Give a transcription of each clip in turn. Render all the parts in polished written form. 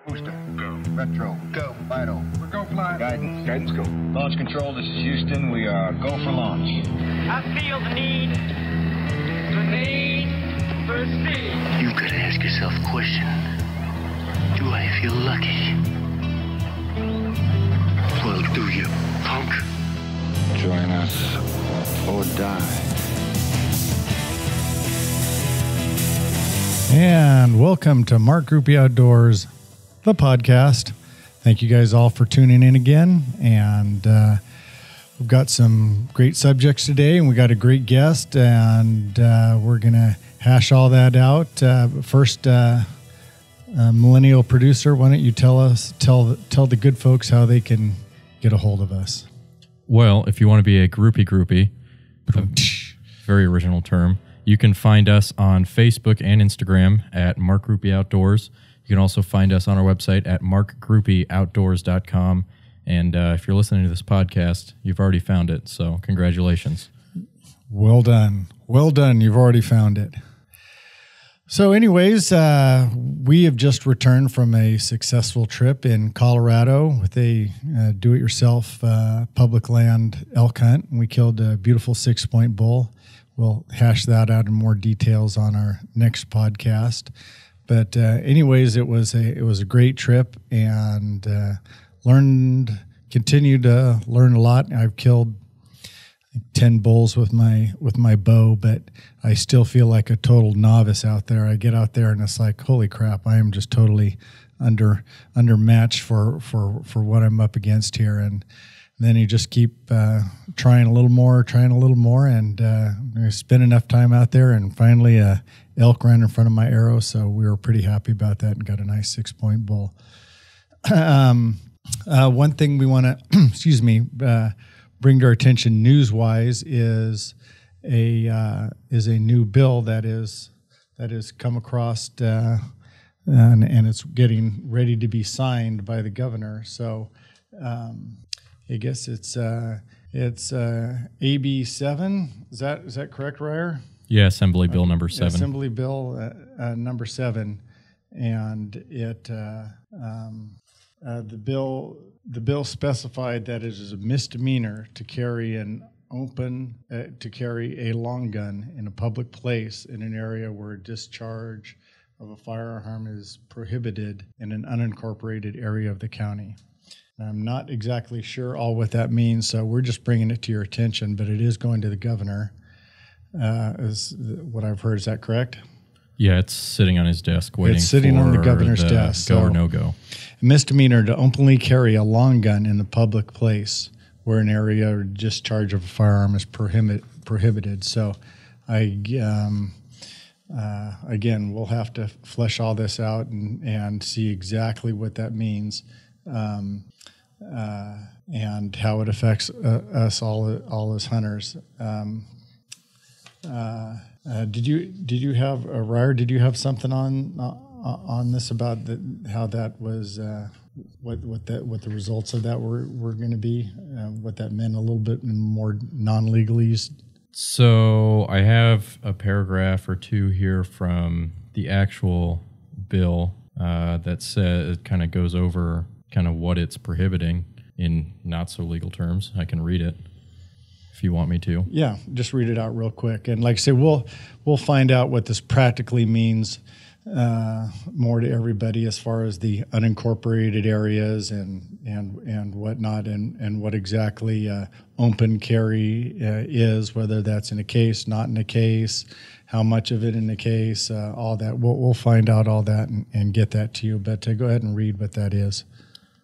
Booster. Go. Retro. Go. Vital. We're go fly. Guidance. Guidance, go. Launch control, this is Houston. We are go for launch. I feel the need for speed. You've got to ask yourself a question. Do I feel lucky? Well, do you, punk? Join us or die. And welcome to Mark Groupie Outdoors, the podcast. Thank you guys all for tuning in again. And we've got some great subjects today, and we got a great guest, and we're going to hash all that out. But first, millennial producer, why don't you tell the good folks how they can get a hold of us? Well, if you want to be a groupie, a very original term, you can find us on Facebook and Instagram at Mark Groupie Outdoors. You can also find us on our website at markgroupieoutdoors.com. And if you're listening to this podcast, you've already found it. So congratulations. Well done. Well done. You've already found it. So anyways, we have just returned from a successful trip in Colorado with a do-it-yourself public land elk hunt. And we killed a beautiful 6-point bull. We'll hash that out in more details on our next podcast. But anyways, it was a great trip, and continued to learn a lot. I've killed 10 bulls with my bow, but I still feel like a total novice out there. I get out there and it's like, holy crap, I am just totally undermatched for what I'm up against here. And then you just keep trying a little more, and I spent enough time out there, and finally elk ran in front of my arrow, so we were pretty happy about that and got a nice 6-point bull. One thing we want to, bring to our attention news-wise is a new bill that is come across, and it's getting ready to be signed by the governor. So I guess it's AB 7. Is that correct, Ryer? Yeah, Assembly Bill number 7. Assembly Bill number 7, and the bill specified that it is a misdemeanor to carry a long gun in a public place in an area where discharge of a firearm is prohibited in an unincorporated area of the county. I'm not exactly sure all what that means, so we're just bringing it to your attention, but it is going to the governor, is what I've heard. Is that correct? Yeah, it's sitting on his desk waiting. It's sitting on the governor's desk. Go or no go. A misdemeanor to openly carry a long gun in a public place where an area or discharge of a firearm is prohibited. So, again, we'll have to flesh all this out and see exactly what that means. And how it affects us all as hunters. Did you have Ryer? Did you have something on this about how that was what the results of that were going to be? What that meant a little bit more non-legalese. So I have a paragraph or two here from the actual bill that says it kind of goes over kind of what it's prohibiting in not so legal terms. I can read it if you want me to. Yeah, just read it out real quick. And like I say, we'll find out what this practically means more to everybody as far as the unincorporated areas and whatnot, and what exactly open carry is, whether that's in a case, not in a case, how much of it in the case, all that. We'll find out all that and get that to you. But go ahead and read what that is.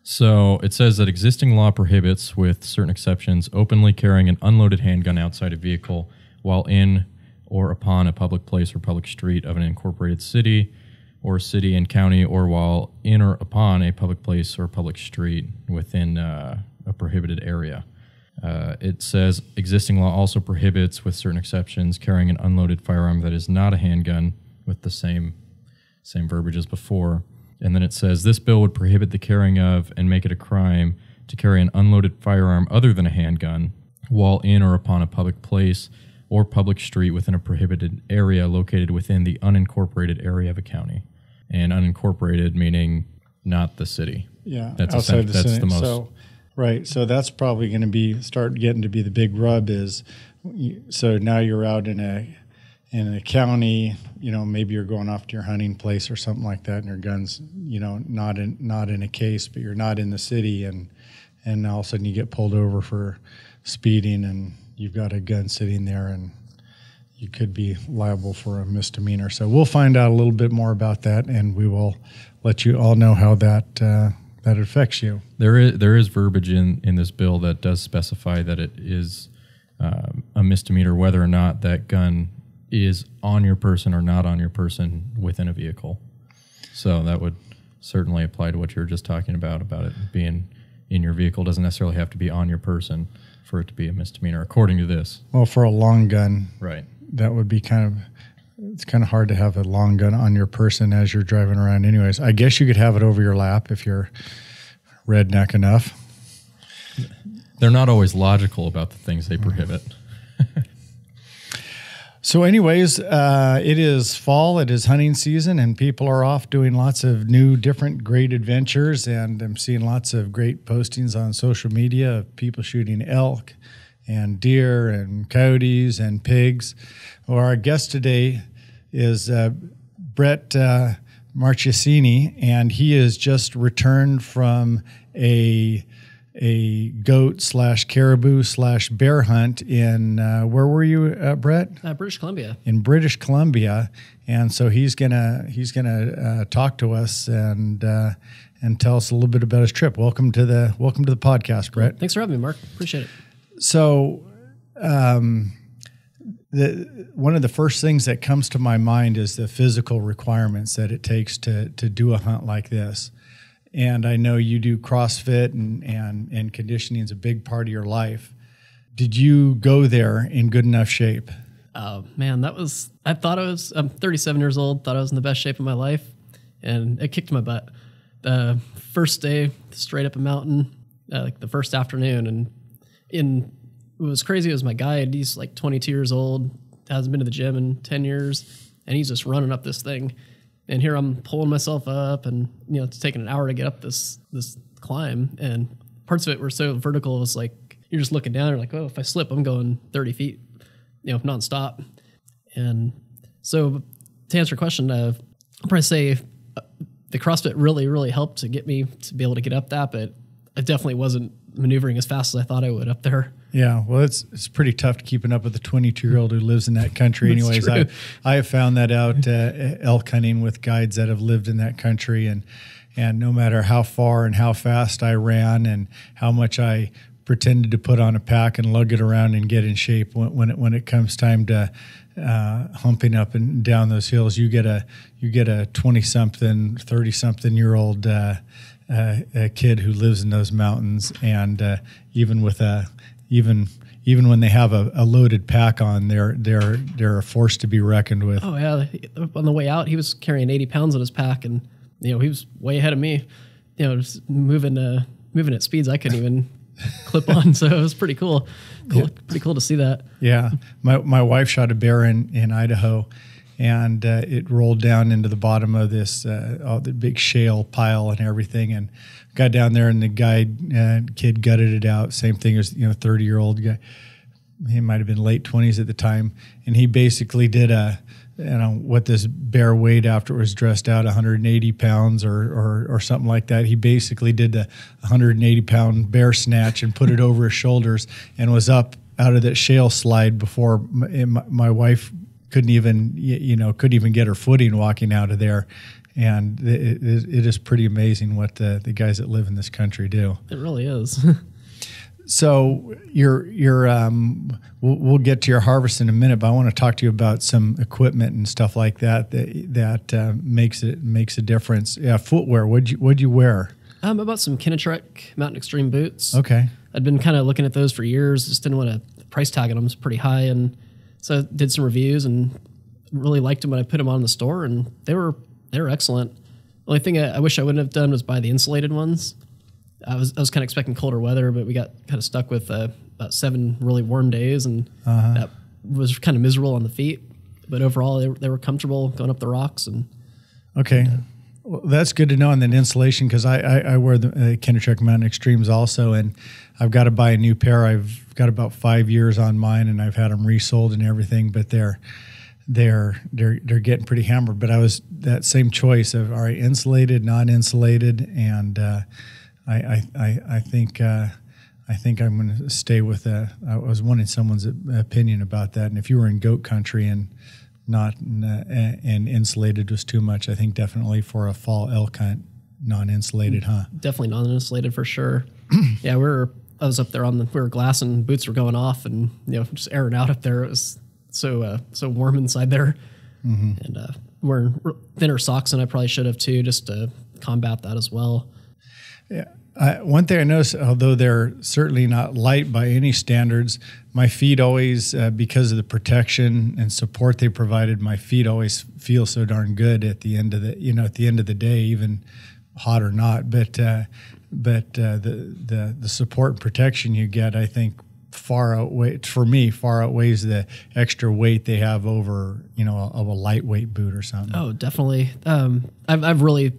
So it says that existing law prohibits, with certain exceptions, openly carrying an unloaded handgun outside a vehicle while in or upon a public place or public street of an incorporated city or city and county, or while in or upon a public place or public street within a prohibited area. It says existing law also prohibits, with certain exceptions, carrying an unloaded firearm that is not a handgun, with the same verbiage as before. And then it says this bill would prohibit the carrying of and make it a crime to carry an unloaded firearm other than a handgun while in or upon a public place or public street within a prohibited area located within the unincorporated area of a county. And unincorporated meaning not the city. Yeah, that's outside the city. the most. So, right. So that's probably going to start getting to be the big rub is. So now you're out in a county, maybe you're going off to your hunting place or something like that, and your gun's, not in a case, but you're not in the city, and all of a sudden you get pulled over for speeding, and you've got a gun sitting there, and you could be liable for a misdemeanor. So we'll find out a little bit more about that, and we will let you all know how that affects you. There is verbiage in this bill that does specify that it is a misdemeanor whether or not that gun is on your person or not on your person within a vehicle. So that would certainly apply to what you were just talking about it being in your vehicle. It doesn't necessarily have to be on your person for it to be a misdemeanor, according to this. Well, for a long gun, right, that would be it's kind of hard to have a long gun on your person as you're driving around anyways. I guess you could have it over your lap if you're redneck enough. They're not always logical about the things they prohibit. So anyways, it is fall, it is hunting season, and people are off doing lots of new, different, great adventures, and I'm seeing lots of great postings on social media of people shooting elk and deer and coyotes and pigs. Well, our guest today is Brett Marciasini, and he has just returned from a goat/caribou/bear hunt in where were you, Brett? British Columbia. In British Columbia, and so he's gonna talk to us and tell us a little bit about his trip. Welcome to the podcast, Brett. Thanks for having me, Mark. Appreciate it. So, one of the first things that comes to my mind is the physical requirements that it takes to do a hunt like this. And I know you do CrossFit and conditioning is a big part of your life. Did you go there in good enough shape? Oh, man, I'm 37 years old, thought I was in the best shape of my life, and it kicked my butt. The first day, straight up a mountain, like the first afternoon, and what was crazy was my guide, he's like 22 years old, hasn't been to the gym in 10 years, and he's just running up this thing. And here I'm pulling myself up, and it's taking an hour to get up this climb. And parts of it were so vertical, it was like you're just looking down. You're like, oh, if I slip, I'm going 30 feet, nonstop. And so, to answer your question, I'll probably say the CrossFit really, really helped to get me to be able to get up that. But I definitely wasn't maneuvering as fast as I thought I would up there. Yeah, well, it's pretty tough keeping up with a 22-year-old who lives in that country. Anyways, I have found that out elk hunting with guides that have lived in that country, and no matter how far and how fast I ran and how much I pretended to put on a pack and lug it around and get in shape, when it comes time to humping up and down those hills, you get a 20-something, 30-something-year-old a kid who lives in those mountains, and even when they have a loaded pack on, they're a force to be reckoned with. Oh yeah, on the way out, he was carrying 80 pounds on his pack, and he was way ahead of me. Just moving at speeds I couldn't even clip on. So it was pretty cool. Pretty cool to see that. Yeah, my wife shot a bear in Idaho, and it rolled down into the bottom of this the big shale pile and everything, and got down there, and the guide kid gutted it out. Same thing as 30-year-old guy. He might have been late 20s at the time, and he basically did what this bear weighed after it was dressed out, 180 pounds or something like that. He basically did the 180-pound bear snatch and put it over his shoulders, and was up out of that shale slide before my wife couldn't even get her footing walking out of there. And it is pretty amazing what the guys that live in this country do. It really is. So we'll get to your harvest in a minute, but I want to talk to you about some equipment and stuff like that makes a difference. Yeah, footwear. What'd you wear? About some Kinatrek Mountain Extreme boots. Okay. I'd been kind of looking at those for years. Just didn't want to. The price tag on them was pretty high, and so I did some reviews and really liked them when I put them on in the store, and they were excellent. The only thing I wish I wouldn't have done was buy the insulated ones. I was kind of expecting colder weather, but we got kind of stuck with about 7 really warm days, and that was kind of miserable on the feet. But overall, they were comfortable going up the rocks. And okay, Well, that's good to know. And then insulation, because I wear the Kindertrek Mountain Extremes also, and I've got to buy a new pair. I've got about 5 years on mine, and I've had them resold and everything, but they're getting pretty hammered. But I was that same choice of, all right, insulated, non-insulated, and I think I'm going to stay with that. I was wanting someone's opinion about that. And if you were in goat country and not and insulated was too much, I think definitely for a fall elk hunt, non-insulated, huh? Definitely non-insulated for sure. Yeah, I was up there we were glassing, boots were going off, and just airing out up there. It was so warm inside there, and wearing thinner socks than I probably should have too, just to combat that as well. Yeah. One thing I noticed, although they're certainly not light by any standards, my feet always, because of the protection and support they provided, my feet always feel so darn good at the end of the day, even hot or not. But the support and protection you get, I think, far outweighs the extra weight they have over of a lightweight boot or something. Oh, definitely. I've really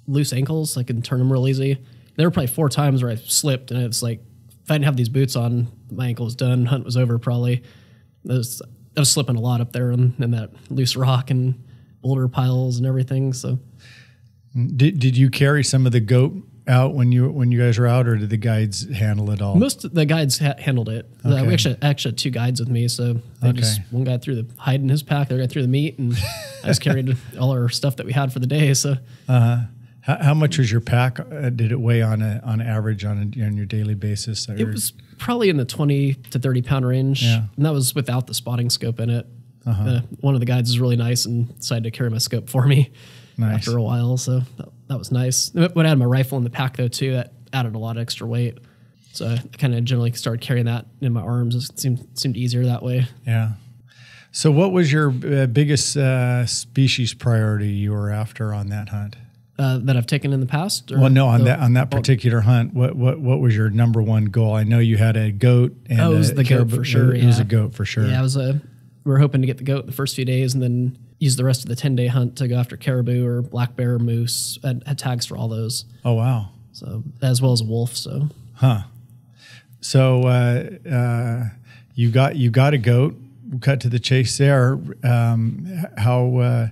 loose ankles. I can turn them real easy. There were probably 4 times where I slipped, and it's like, if I didn't have these boots on, my ankle was done. Hunt was over probably. I was slipping a lot up there in that loose rock and boulder piles and everything. So, did you carry some of the goat out when you guys were out, or did the guides handle it all? Most of the guides handled it. Okay. We actually had 2 guides with me, so they just one guy threw the hide in his pack, the other guy threw the meat, and I just carried all our stuff that we had for the day. So. How much was your pack? Did it weigh on average on your daily basis? It was probably in the 20 to 30 pound range, and that was without the spotting scope in it. One of the guides was really nice and decided to carry my scope for me after a while, so that was nice. When I had my rifle in the pack though too, that added a lot of extra weight. So I kind of generally started carrying that in my arms. It seemed easier that way. Yeah. So what was your biggest species priority you were after on that hunt? That I've taken in the past? Well, no, on that particular hunt, what was your number one goal? I know you had a goat. And it was the goat for sure. It was a goat for sure. Yeah, we were hoping to get the goat the first few days, and then use the rest of the 10-day hunt to go after caribou or black bear or moose. I had tags for all those. Oh wow! So as well as a wolf. So. So you got a goat. We'll cut to the chase there. How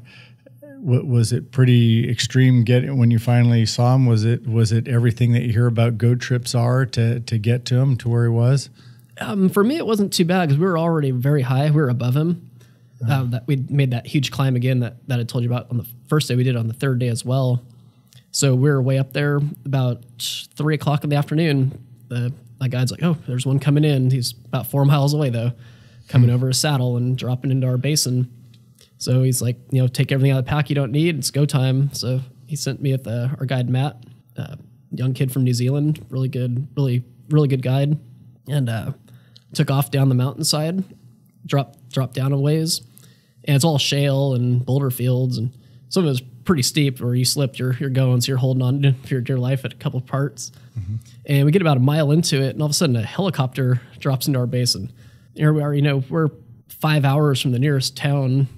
was it pretty extreme when you finally saw him? Was it everything that you hear about goat trips are to get to him to where he was? For me, it wasn't too bad because we were already very high. We were above him. That we made that huge climb again that I told you about on the first day. We did on the third day as well. So we were way up there about 3 o'clock in the afternoon. My guide's like, "Oh, there's one coming in." He's about 4 miles away though, coming over a saddle and dropping into our basin. So he's like, take everything out of the pack you don't need. It's go time. So he sent me with our guide, Matt, young kid from New Zealand, really good guide, and took off down the mountainside, dropped down a ways, and it's all shale and boulder fields, and some of it was pretty steep where you slipped, you're going, so you're holding on for your dear life at a couple of parts. And we get about a mile into it, and all of a sudden a helicopter drops into our basin. Here we are, we're 5 hours from the nearest town,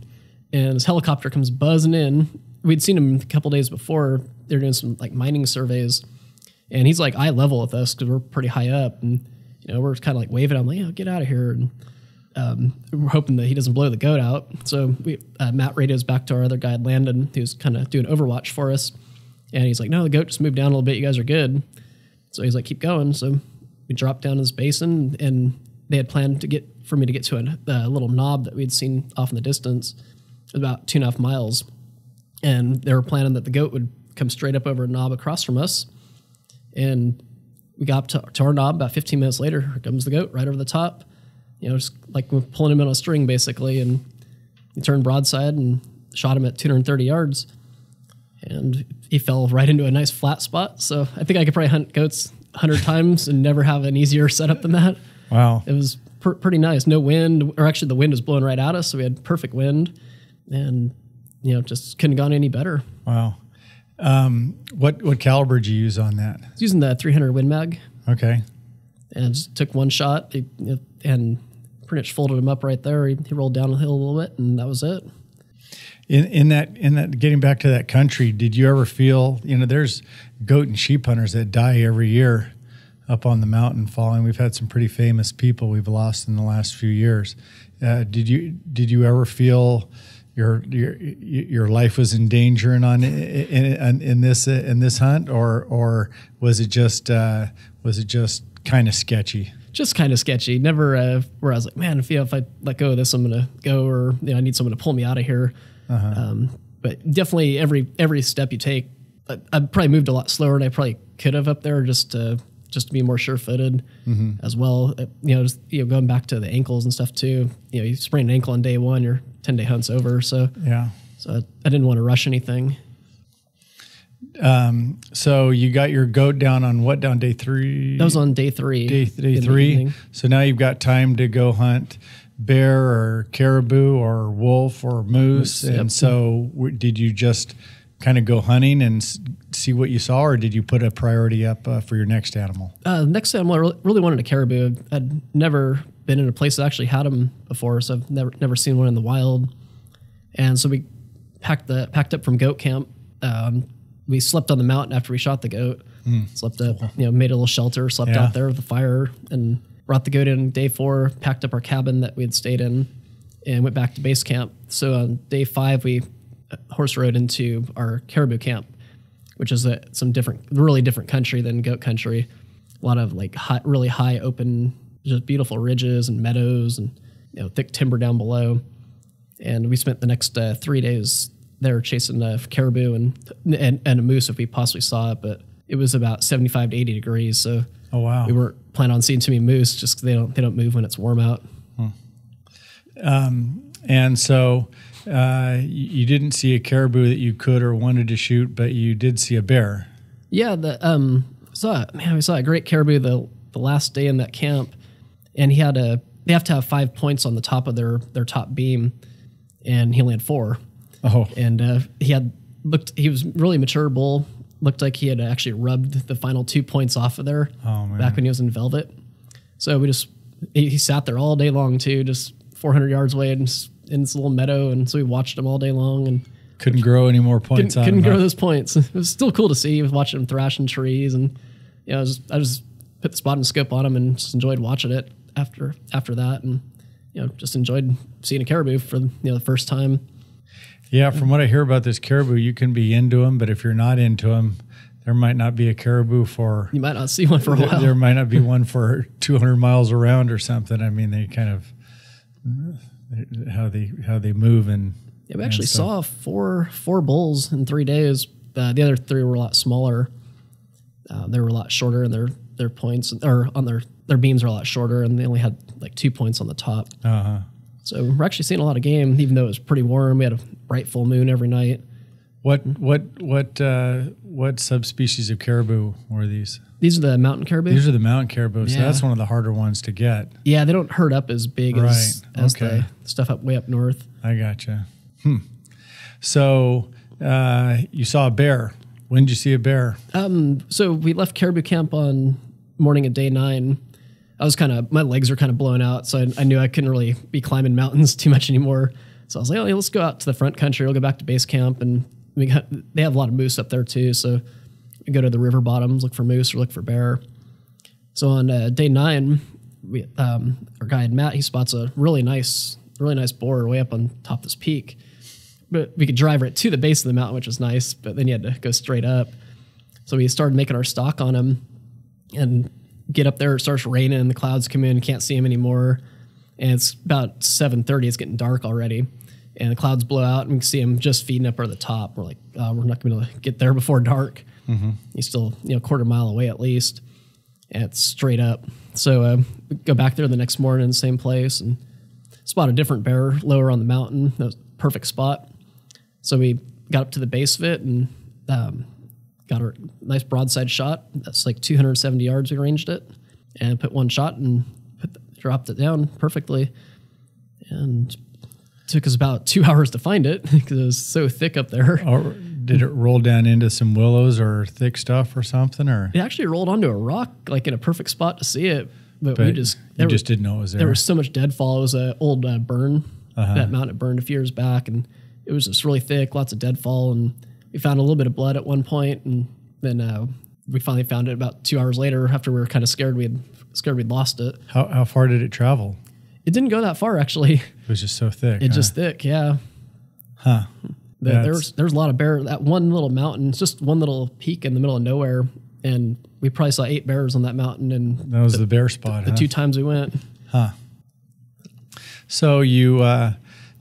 and this helicopter comes buzzing in. We'd seen him a couple days before. They're doing some mining surveys, and he's like eye level with us because we're pretty high up, and we're kind of waving. I'm like, get out of here, and we're hoping that he doesn't blow the goat out. So Matt radios back to our other guide, Landon, who's kind of doing overwatch for us, and he's like, no, the goat just moved down a little bit. You guys are good. So he's like, keep going. So we dropped down this basin, and they had planned for me to get to a little knob that we'd seen off in the distance, about 2.5 miles, and they were planning that the goat would come straight up over a knob across from us. And we got up to our knob. About 15 minutes later, here comes the goat right over the top, just like we're pulling him in on a string basically. And he turned broadside and shot him at 230 yards, and he fell right into a nice flat spot. So I think I could probably hunt goats 100 times and never have an easier setup than that. Wow. It was pretty nice. No wind, or actually the wind was blowing right at us, so we had perfect wind. And, just couldn't have gone any better. Wow. What caliber did you use on that? I was using the 300 Win Mag. Okay. And just took one shot and pretty much folded him up right there. He rolled down the hill a little bit, and that was it. In that getting back to that country, did you ever feel, there's goat and sheep hunters that die every year up on the mountain falling. We've had some pretty famous people we've lost in the last few years. Did you ever feel your life was in danger in this hunt, or was it just kind of sketchy? Just kind of sketchy. Never where I was like, man, if I let go of this, I'm gonna go, or I need someone to pull me out of here. But definitely every step you take, I probably moved a lot slower than I probably could have up there, just to be more sure-footed as well. Going back to the ankles and stuff too. You sprain an ankle on day one, your 10-day hunt's over. So I didn't want to rush anything. So you got your goat down on what, down day 3? That was on day 3. Day 3. So now you've got time to go hunt bear or caribou or wolf or moose. And yep. So did you just kind of go hunting and see what you saw, or did you put a priority up for your next animal? Next animal, I really wanted a caribou. I'd never been in a place that actually had them before, so I've never seen one in the wild. And so we packed up from goat camp. We slept on the mountain after we shot the goat. Slept up, made a little shelter, slept out there with the fire, and brought the goat in day 4, packed up our cabin that we had stayed in, and went back to base camp. So on day 5, we horse rode into our caribou camp, which is some really different country than goat country. A lot of really high open, just beautiful ridges and meadows, and thick timber down below. And we spent the next 3 days there chasing caribou and a moose if we possibly saw it, but it was about 75 to 80 degrees. So oh wow, we weren't planning on seeing too many moose just because they don't move when it's warm out. And so you didn't see a caribou that you could or wanted to shoot, but you did see a bear. Yeah, we saw a great caribou the last day in that camp, and they have to have 5 points on the top of their top beam, and he only had 4. Oh, and he was really mature bull. Looked like he had actually rubbed the final 2 points off of there back when he was in velvet. So he sat there all day long too, just 400 yards away in this little meadow, and so we watched him all day long and couldn't grow any more points. Couldn't grow those points. It was still cool to see. He was watching him thrashing trees, and I just put the spot and scope on him and just enjoyed watching it after that, and just enjoyed seeing a caribou for the first time. Yeah, from what I hear about this caribou, you can be into them, but if you're not into them, there might not be a caribou for... You might not see one for a while. There might not be one for 200 miles around or something. I mean, they kind of... How they move and... Yeah, we actually saw four bulls in 3 days. The other 3 were a lot smaller. They were a lot shorter, and their points... or on their beams are a lot shorter, and they only had 2 points on the top. So we're actually seeing a lot of game, even though it was pretty warm. We had a bright full moon every night. What subspecies of caribou were these? These are the mountain caribou. These are the mountain caribou. So that's one of the harder ones to get. Yeah, they don't herd up as big as the stuff way up north. I gotcha. So you saw a bear. When did you see a bear? So we left caribou camp on morning of day 9. My legs were kind of blown out, so I knew I couldn't really be climbing mountains too much anymore. So I was like, let's go out to the front country. We'll go back to base camp, and they have a lot of moose up there too. So we go to the river bottoms, look for moose or look for bear. So on day 9, our guide Matt, he spots a really nice boar way up on top of this peak. But we could drive right to the base of the mountain, which was nice. But then you had to go straight up. So we started making our stalk on him, and get up there, it starts raining, the clouds come in, can't see him anymore. And it's about 7:30, it's getting dark already. And the clouds blow out, and we can see him just feeding up over the top. We're like, we're not going to get there before dark. He's still, a quarter mile away at least. And it's straight up. So we go back there the next morning, same place, and spot a different bear lower on the mountain. That was a perfect spot. So we got up to the base of it and got a nice broadside shot. That's 270 yards. We ranged it and put one shot and dropped it down perfectly. And it took us about 2 hours to find it because it was so thick up there. Or did it roll down into some willows or thick stuff or something? Or it actually rolled onto a rock, in a perfect spot to see it. But we just didn't know it was there. There was so much deadfall. It was an old burn. That mountain burned a few years back, and it was just really thick, lots of deadfall, and we found a little bit of blood at one point, and then we finally found it about 2 hours later after we were kind of scared we'd lost it. How far did it travel? It didn't go that far, actually. It was just so thick. It's just thick, yeah. Huh. There's a lot of bear. That one little mountain, it's just one little peak in the middle of nowhere, and we probably saw 8 bears on that mountain. And that was the bear spot. The 2 times we went. Huh. So you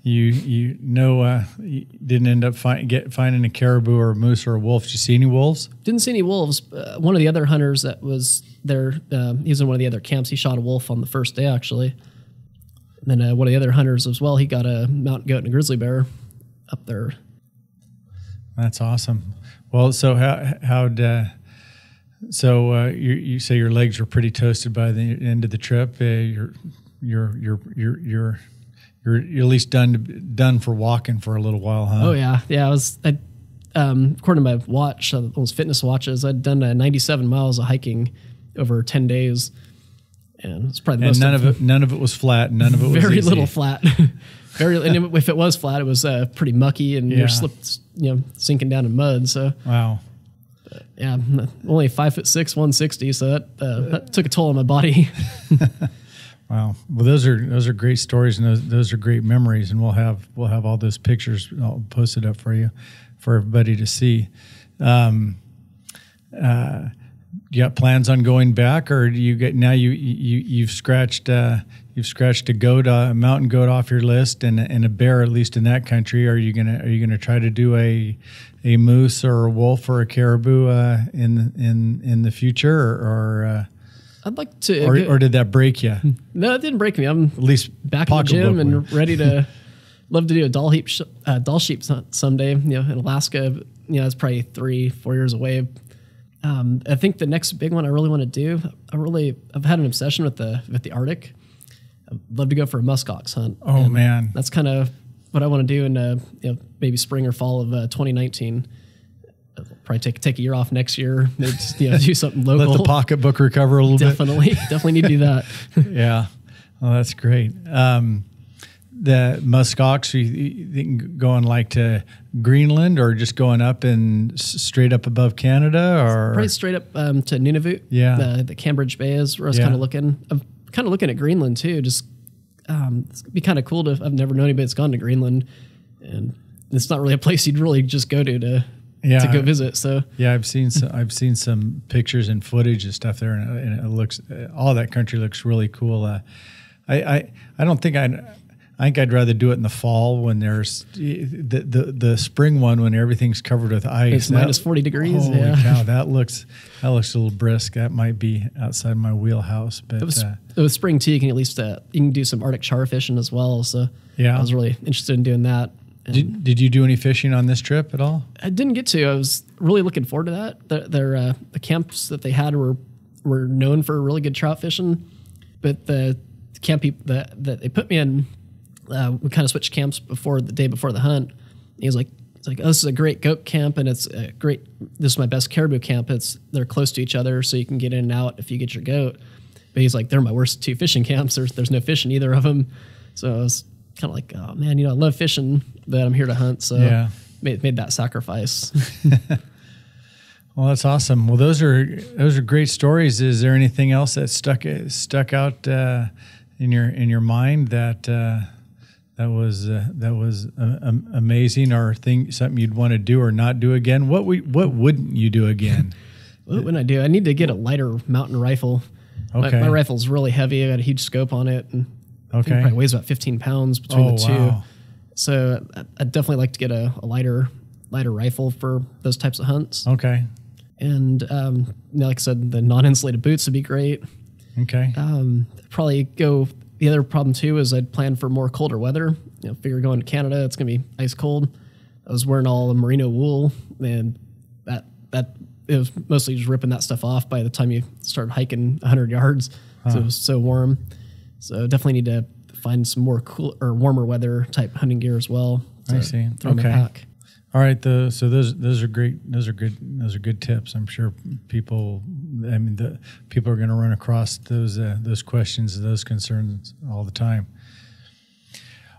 didn't end up finding a caribou or a moose or a wolf. Did you see any wolves? Didn't see any wolves. One of the other hunters that was there, he was in one of the other camps. He shot a wolf on the first day, actually. And then one of the other hunters as well, he got a mountain goat and a grizzly bear up there. That's awesome. Well, so you say your legs were pretty toasted by the end of the trip. You're at least done for walking for a little while, huh? Oh yeah. According to my watch, those fitness watches, I'd done 97 miles of hiking over 10 days. And it's probably the most none of it was flat. None of it was very easy. little flat. And if it was flat, it was pretty mucky, and you're sinking down in mud. So wow, yeah, I'm only 5'6", 160, so that took a toll on my body. Wow. Well, those are great stories, and those are great memories, and we'll have all those pictures all posted up for you, for everybody to see. You got plans on going back, or do you get now? You've scratched a mountain goat off your list, and a bear, at least in that country. Are you gonna try to do a moose or a wolf or a caribou in the future, or I'd like to. Or did that break you? No, it didn't break me. I'm at least back in the gym and ready to. Love to do a doll sheep someday. In Alaska. It's probably 3-4 years away. I think the next big one I really want to do. I've had an obsession with the Arctic. I'd love to go for a muskox hunt. Oh man, that's kind of what I want to do in maybe spring or fall of 2019. I'll probably take a year off next year. Maybe just, do something local. Let the pocketbook recover a little bit. Definitely need to do that. Yeah, well, that's great. The muskox, you think going like to Greenland, or just going up and straight up above Canada, or probably straight up to Nunavut. Yeah, the Cambridge Bay is where I was kind of looking. I'm kind of looking at Greenland too. Just it'd be kind of cool to. I've never known anybody that's gone to Greenland, and it's not really a place you'd really just go to go visit. So yeah, I've seen some pictures and footage and stuff there, and it looks, all that country looks really cool. I don't think I think I'd rather do it in the fall when there's the spring one when everything's covered with ice. It's minus 40 degrees. Holy cow, that looks a little brisk. That might be outside my wheelhouse. But it was spring too. You can at least you can do some Arctic char fishing as well. So yeah, I was really interested in doing that. Did you do any fishing on this trip at all? I didn't get to. I was really looking forward to that. The camps that they had were known for really good trout fishing, but the camp that they put me in. We kind of switched camps the day before the hunt. He was like, oh, this is a great goat camp, and it's a great. This is my best caribou camp. They're close to each other, so you can get in and out if you get your goat. But he's like, they're my worst 2 fishing camps. There's no fish in either of them. So I was kind of like, oh man, I love fishing, but I'm here to hunt. So yeah, made that sacrifice. Well, that's awesome. Well, those are great stories. Is there anything else that stuck out in your mind that was amazing, or something you'd want to do or not do again? What wouldn't you do again? What wouldn't I do? I need to get a lighter mountain rifle. Okay. My rifle's really heavy. I got a huge scope on it, and I think it probably weighs about 15 pounds between the two. Wow. So I'd definitely like to get a lighter rifle for those types of hunts. Okay. And like I said, the non-insulated boots would be great. Okay. Probably go. The other problem too is I'd plan for more colder weather. Figure going to Canada, it's gonna be ice cold. I was wearing all the merino wool, and that it was mostly just ripping that stuff off by the time you started hiking 100 yards. So it was so warm. So definitely need to find some more cool or warmer weather type hunting gear as well. I see. Throw in my pack. All right. So those are great. Those are good tips. I'm sure people. People are going to run across those questions, those concerns all the time.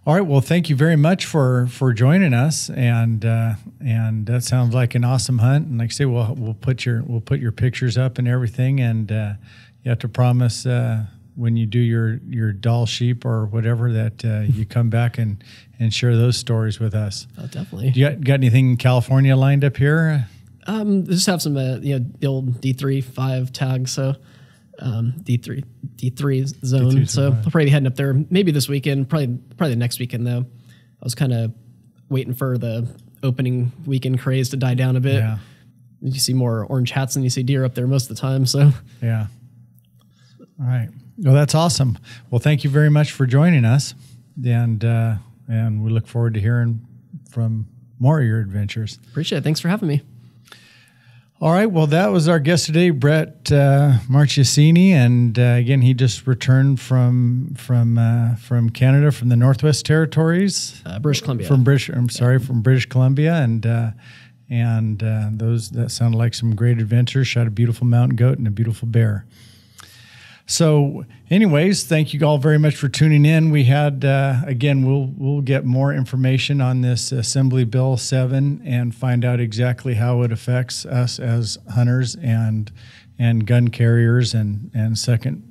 All right. Well, thank you very much for joining us, and that sounds like an awesome hunt. And like I say, we'll put your pictures up and everything, and you have to promise when you do your doll sheep or whatever that you come back and share those stories with us. Oh, definitely. Do you got anything in California lined up here? Just have some the old D3-5 tags, so D3 zone. D3 so zone. I'll probably be heading up there maybe this weekend, probably the next weekend though. I was kind of waiting for the opening weekend craze to die down a bit. Yeah. You see more orange hats than you see deer up there most of the time. So Yeah. All right. Well, that's awesome. Well, thank you very much for joining us, and we look forward to hearing from more of your adventures. appreciate it. Thanks for having me. All right. Well, that was our guest today, Brett Marciasini, and again, he just returned from Canada, from the Northwest Territories, British Columbia. from British Columbia, and those that sounded like some great adventures. Shot a beautiful mountain goat and a beautiful bear. So, anyways, thank you all very much for tuning in. We had again, we'll get more information on this Assembly Bill 7 and find out exactly how it affects us as hunters and gun carriers and Second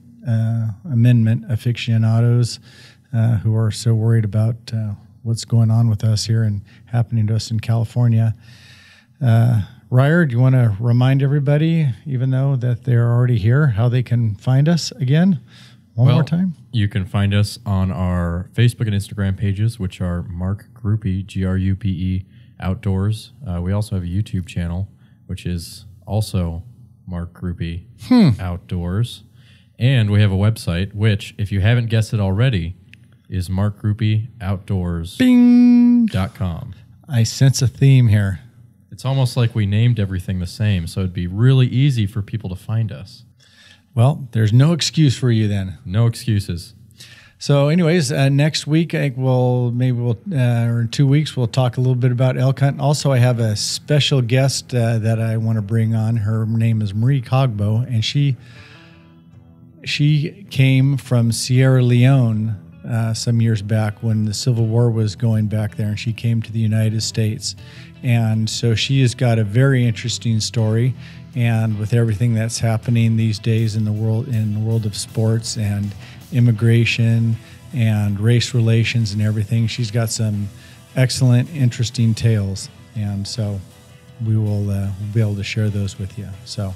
Amendment aficionados who are so worried about what's going on with us here and happening to us in California. Ryer, do you want to remind everybody, even though that they're already here, how they can find us again? One more time? You can find us on our Facebook and Instagram pages, which are Mark Grupe, Grupe Outdoors. We also have a YouTube channel, which is also Mark Grupe Outdoors. And we have a website, which, if you haven't guessed it already, is markgrupeoutdoors.com. I sense a theme here. It's almost like we named everything the same, so it'd be really easy for people to find us. Well, there's no excuse for you then. No excuses. So anyways, next week, I think or in 2 weeks, we'll talk a little bit about elk hunt. Also, I have a special guest that I want to bring on. Her name is Marie Cogbo, and she came from Sierra Leone some years back when the Civil War was going back there, and she came to the United States. And so she has got a very interesting story, and with everything that's happening these days in the world of sports and immigration and race relations and everything, she's got some excellent, interesting tales. And so we will be able to share those with you. So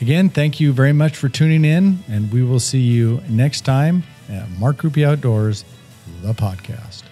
again, thank you very much for tuning in, and we will see you next time at Mark Grupe Outdoors, the podcast.